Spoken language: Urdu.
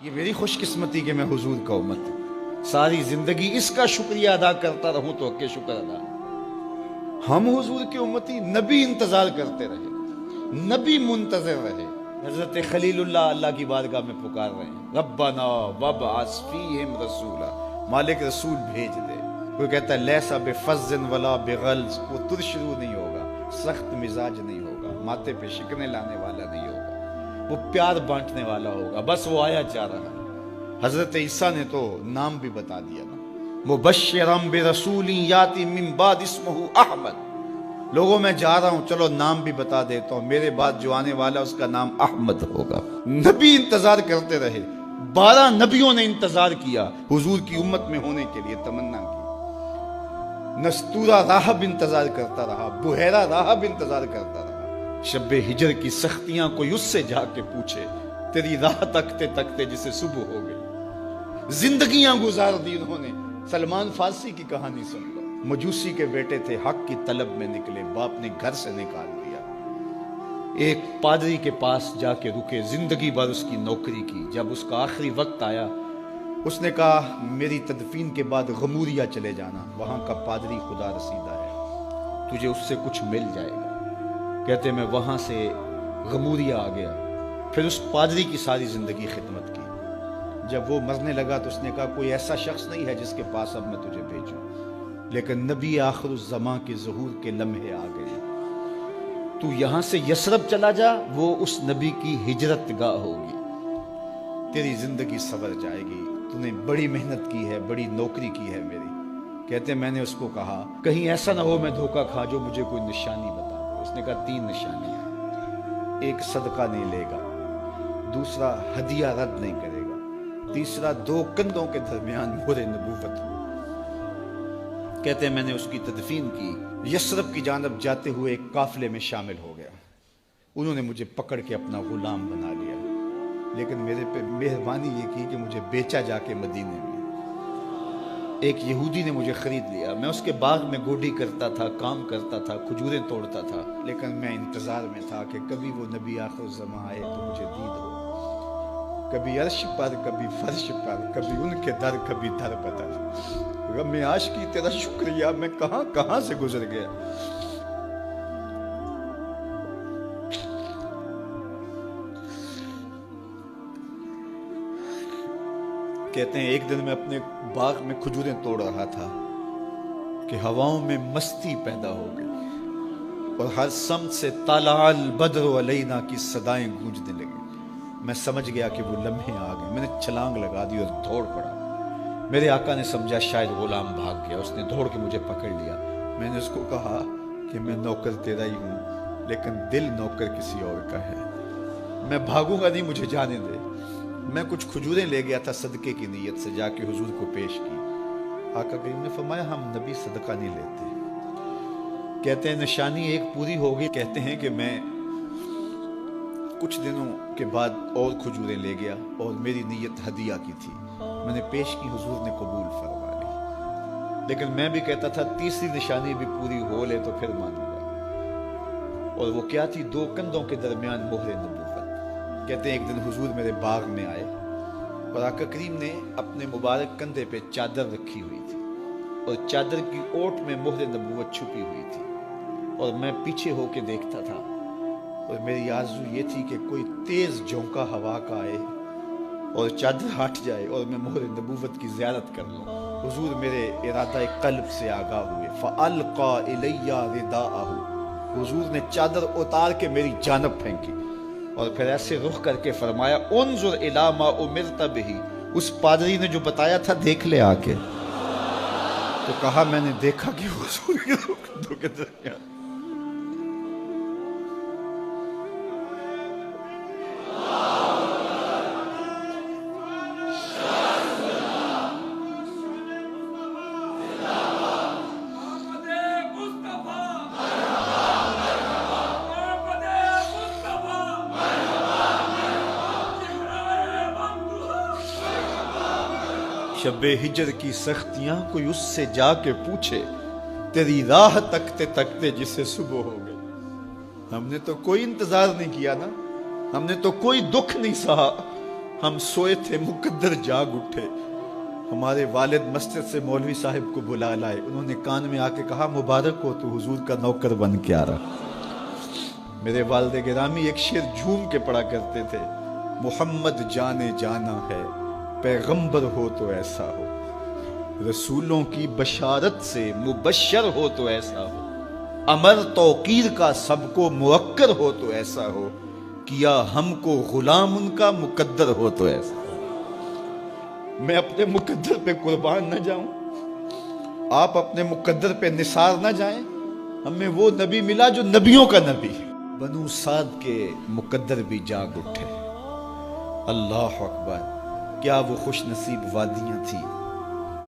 یہ میری خوش قسمتی کہ میں حضور کا امت ساری زندگی اس کا شکریہ ادا کرتا رہوں تو کہ شکر ادا ہم حضور کی امتی نبی انتظار کرتے رہے، نبی منتظر رہے۔ حضرت خلیل اللہ کی بارگاہ میں پکار رہے ہیں، ربنا وابعث فیہم رسولا، مالک رسول بھیج دے۔ کوئی کہتا ہے لیسا بفظ ولا بغلظ، وہ ترشرو نہیں ہوگا، سخت مزاج نہیں ہوگا، ماتھے پہ شکنے لانے والا نہیں ہوگا، وہ پیار بانٹنے والا ہوگا، بس وہ آیا جا رہا ہے۔ حضرت عیسیٰ نے تو نام بھی بتا دیا نا، مبشرم برسول یاتی من بعد اسمہ احمد، لوگوں میں جا رہا ہوں، چلو نام بھی بتا دیتا ہوں، میرے بعد جو آنے والا اس کا نام احمد ہوگا۔ نبی انتظار کرتے رہے، 12 نبیوں نے انتظار کیا حضور کی امت میں ہونے کے لیے، تمنا کی۔ نستورہ راہب انتظار کرتا رہا، بحیرہ راہب انتظار کرتا رہا۔ شب ہجر کی سختیاں کوئی اس سے جا کے پوچھے، تیری راہ تکتے تکتے جسے صبح ہو گئی۔ زندگیاں گزار دی انہوں نے۔ سلمان فارسی کی کہانی سن لو، مجوسی کے بیٹے تھے، حق کی طلب میں نکلے، باپ نے گھر سے نکال دیا، ایک پادری کے پاس جا کے رکے، زندگی بھر اس کی نوکری کی۔ جب اس کا آخری وقت آیا، اس نے کہا میری تدفین کے بعد غموریا چلے جانا، وہاں کا پادری خدا رسیدہ ہے، تجھے اس سے کچھ مل جائے گا۔ کہتے میں وہاں سے غموریا آ گیا، پھر اس پادری کی ساری زندگی خدمت کی۔ جب وہ مرنے لگا تو اس نے کہا کوئی ایسا شخص نہیں ہے جس کے پاس اب میں تجھے بھیجوں، لیکن نبی آخر الزماں کے ظہور کے لمحے آ گئے، تو یہاں سے یثرب چلا جا، وہ اس نبی کی ہجرت گاہ ہوگی، تیری زندگی سنور جائے گی، تو نے بڑی محنت کی ہے، بڑی نوکری کی ہے میری۔ کہتے میں نے اس کو کہا کہیں ایسا نہ ہو میں دھوکہ کھا جو مجھے کوئی نشانی بتا دے۔ اس نے کہا 3 نشانیاں، ایک صدقہ نہیں لے گا، دوسرا ہدیہ رد نہیں کرے گا، تیسرا 2 کندھوں کے درمیان مہر نبوت ہو۔ کہتے ہیں میں نے اس کی تدفین کی، یثرب کی جانب جاتے ہوئے ایک قافلے میں شامل ہو گیا، انہوں نے مجھے پکڑ کے اپنا غلام بنا لیا، لیکن میرے پہ مہربانی یہ کی کہ مجھے بیچا جا کے مدینے میں۔ ایک یہودی نے مجھے خرید لیا، میں اس کے باغ میں گوڈی کرتا تھا، کام کرتا تھا، کھجوریں توڑتا تھا، لیکن میں انتظار میں تھا کہ کبھی وہ نبی آخر الزماں آئے تو مجھے دید ہو، کبھی عرش پر، کبھی فرش پر، کبھی ان کے در، کبھی در بدر۔ غم عاشقی تیرا شکریہ، میں کہاں کہاں سے گزر گیا۔ کہتے ہیں ایک دن میں اپنے باغ میں کھجوریں توڑ رہا تھا کہ ہواؤں میں مستی پیدا ہو گئی اور ہر سمت سے طلع البدر علینا کی صدائیں گونجنے لگیں۔ میں سمجھ گیا کہ وہ لمحے آ گئے، میں نے چھلانگ لگا دی اور دوڑ پڑا۔ میرے آقا نے سمجھا شاید غلام بھاگ گیا، اس نے دوڑ کے مجھے پکڑ لیا۔ میں نے اس کو کہا کہ میں نوکر تیرا ہی ہوں، لیکن دل نوکر کسی اور کا ہے، میں بھاگوں گا نہیں، مجھے جانے دے۔ میں کچھ کھجوریں لے گیا تھا صدقے کی نیت سے، جا کے حضور کو پیش کی۔ آقا کریم نے فرمایا ہم نبی صدقہ نہیں لیتے۔ کہتے ہیں نشانی ایک پوری ہو گئی، کہتے ہیں کہ میں کچھ دنوں کے بعد اور کھجوریں لے گیا اور میری نیت ہدیہ کی تھی، میں نے پیش کی، حضور نے قبول فرما لی، لیکن میں بھی کہتا تھا تیسری نشانی بھی پوری ہو لے تو پھر مانوں گا، اور وہ کیا تھی؟ 2 کندھوں کے درمیان مہر نبوت۔ کہتے ہیں ایک دن حضور میرے باغ میں آئے اور آقا کریم نے اپنے مبارک کندھے پہ چادر رکھی ہوئی تھی اور چادر کی اوٹ میں مہر نبوت چھپی ہوئی تھی، اور میں پیچھے ہو کے دیکھتا تھا، اور میری آرزو یہ تھی کہ کوئی تیز جھونکا ہوا کا آئے اور چادر ہٹ جائے اور میں مہر نبوت کی زیارت کر لوں۔ حضور میرے ارادہ قلب سے آگاہ ہوئے، فَأَلْقَى إِلَيَّ رِدَاءَهُ، حضور نے چادر اتار کے میری جانب پھینکی اور پھر ایسے رخ کر کے فرمایا انظر الی ما امرت بہ، اس پادری نے جو بتایا تھا دیکھ لے آ کے۔ تو کہا میں نے دیکھا کہ حضور کے 2 کندھوں کے درمیان۔ شب ہجر کی سختیاں کوئی اس سے جا کے پوچھے، تیری راہ تکتے تکتے جسے صبح ہو گئی۔ ہم نے تو کوئی انتظار نہیں کیا نا، ہم نے تو کوئی دکھ نہیں سہا، ہم سوئے تھے مقدر جاگ اٹھے. ہمارے والد مسجد سے مولوی صاحب کو بلا لائے. انہوں نے کان میں آ کے کہا مبارک ہو تو حضور کا نوکر بن کے آ رہا. میرے والد گرامی ایک شعر جھوم کے پڑھا کرتے تھے, محمد جانے جانا ہے پیغمبر ہو تو ایسا ہو, رسولوں کی بشارت سے مبشر ہو تو ایسا ہو, امر توقیر کا سب کو موقر ہو تو ایسا ہو, کیا ہم کو غلام ان کا مقدر ہو تو ایسا ہو. میں اپنے مقدر پہ قربان نہ جاؤں, آپ اپنے مقدر پہ نثار نہ جائیں. ہمیں وہ نبی ملا جو نبیوں کا نبی. بنو سعد کے مقدر بھی جاگ اٹھے. اللہ اکبر, کیا وہ خوش نصیب وادیاں تھیں